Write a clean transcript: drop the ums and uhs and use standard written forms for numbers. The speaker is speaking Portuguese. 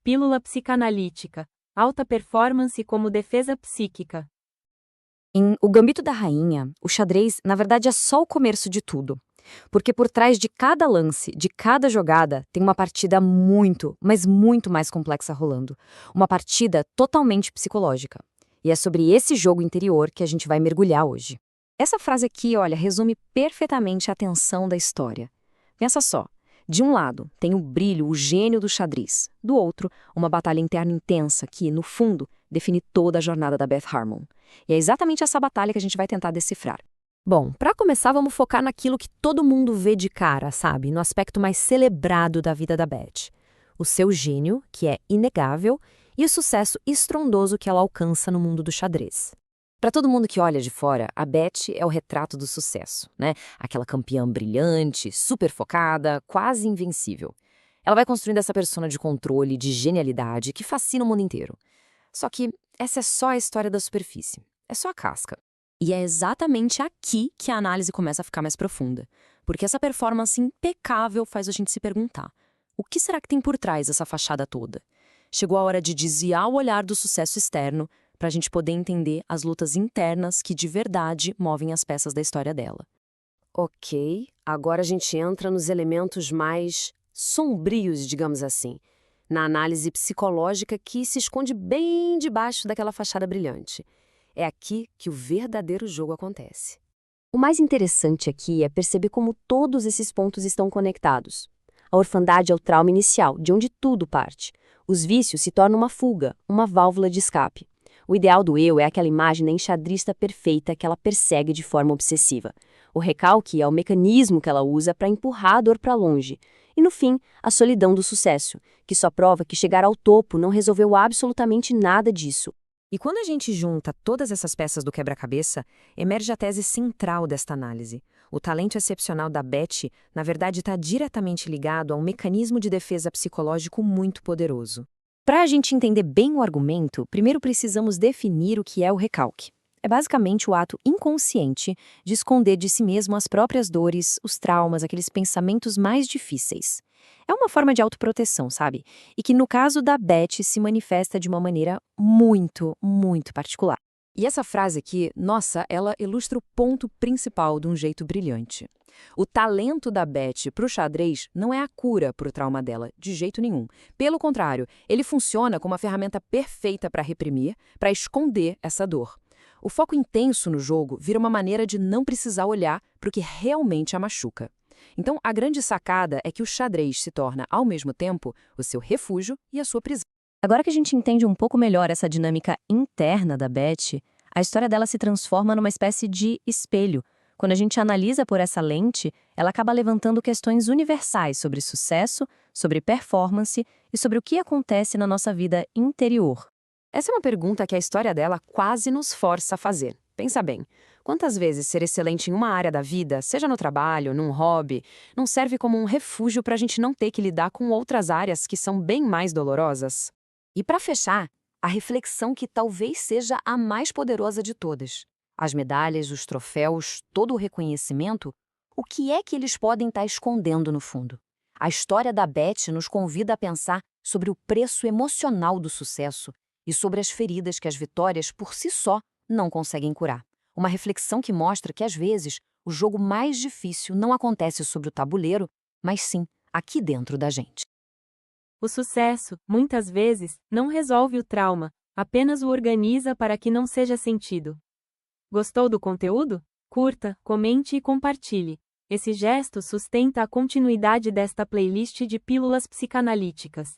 Pílula psicanalítica. Alta performance como defesa psíquica. Em O Gambito da Rainha, o xadrez, na verdade, é só o começo de tudo. Porque por trás de cada lance, de cada jogada, tem uma partida muito, mas muito mais complexa rolando. Uma partida totalmente psicológica. E é sobre esse jogo interior que a gente vai mergulhar hoje. Essa frase aqui, olha, resume perfeitamente a tensão da história. Pensa só. De um lado, tem o brilho, o gênio do xadrez. Do outro, uma batalha interna intensa que, no fundo, define toda a jornada da Beth Harmon. E é exatamente essa batalha que a gente vai tentar decifrar. Bom, para começar, vamos focar naquilo que todo mundo vê de cara, sabe? No aspecto mais celebrado da vida da Beth. O seu gênio, que é inegável, e o sucesso estrondoso que ela alcança no mundo do xadrez. Para todo mundo que olha de fora, a Beth é o retrato do sucesso, né? Aquela campeã brilhante, super focada, quase invencível. Ela vai construindo essa persona de controle, de genialidade, que fascina o mundo inteiro. Só que essa é só a história da superfície. É só a casca. E é exatamente aqui que a análise começa a ficar mais profunda. Porque essa performance impecável faz a gente se perguntar: o que será que tem por trás dessa fachada toda? Chegou a hora de desviar o olhar do sucesso externo para a gente poder entender as lutas internas que de verdade movem as peças da história dela. Ok, agora a gente entra nos elementos mais sombrios, digamos assim, na análise psicológica que se esconde bem debaixo daquela fachada brilhante. É aqui que o verdadeiro jogo acontece. O mais interessante aqui é perceber como todos esses pontos estão conectados. A orfandade é o trauma inicial, de onde tudo parte. Os vícios se tornam uma fuga, uma válvula de escape. O ideal do eu é aquela imagem da enxadrista perfeita que ela persegue de forma obsessiva. O recalque é o mecanismo que ela usa para empurrar a dor para longe. E, no fim, a solidão do sucesso, que só prova que chegar ao topo não resolveu absolutamente nada disso. E quando a gente junta todas essas peças do quebra-cabeça, emerge a tese central desta análise. O talento excepcional da Beth, na verdade, está diretamente ligado a um mecanismo de defesa psicológico muito poderoso. Para a gente entender bem o argumento, primeiro precisamos definir o que é o recalque. É basicamente o ato inconsciente de esconder de si mesmo as próprias dores, os traumas, aqueles pensamentos mais difíceis. É uma forma de autoproteção, sabe? E que no caso da Beth se manifesta de uma maneira muito, muito particular. E essa frase aqui, nossa, ela ilustra o ponto principal de um jeito brilhante. O talento da Beth para o xadrez não é a cura para o trauma dela, de jeito nenhum. Pelo contrário, ele funciona como uma ferramenta perfeita para reprimir, para esconder essa dor. O foco intenso no jogo vira uma maneira de não precisar olhar para o que realmente a machuca. Então, a grande sacada é que o xadrez se torna, ao mesmo tempo, o seu refúgio e a sua prisão. Agora que a gente entende um pouco melhor essa dinâmica interna da Beth, a história dela se transforma numa espécie de espelho. Quando a gente analisa por essa lente, ela acaba levantando questões universais sobre sucesso, sobre performance e sobre o que acontece na nossa vida interior. Essa é uma pergunta que a história dela quase nos força a fazer. Pensa bem, quantas vezes ser excelente em uma área da vida, seja no trabalho, num hobby, não serve como um refúgio para a gente não ter que lidar com outras áreas que são bem mais dolorosas? E para fechar, a reflexão que talvez seja a mais poderosa de todas. As medalhas, os troféus, todo o reconhecimento, o que é que eles podem estar escondendo no fundo? A história da Beth nos convida a pensar sobre o preço emocional do sucesso e sobre as feridas que as vitórias por si só não conseguem curar. Uma reflexão que mostra que, às vezes, o jogo mais difícil não acontece sobre o tabuleiro, mas sim aqui dentro da gente. O sucesso, muitas vezes, não resolve o trauma, apenas o organiza para que não seja sentido. Gostou do conteúdo? Curta, comente e compartilhe. Esse gesto sustenta a continuidade desta playlist de pílulas psicanalíticas.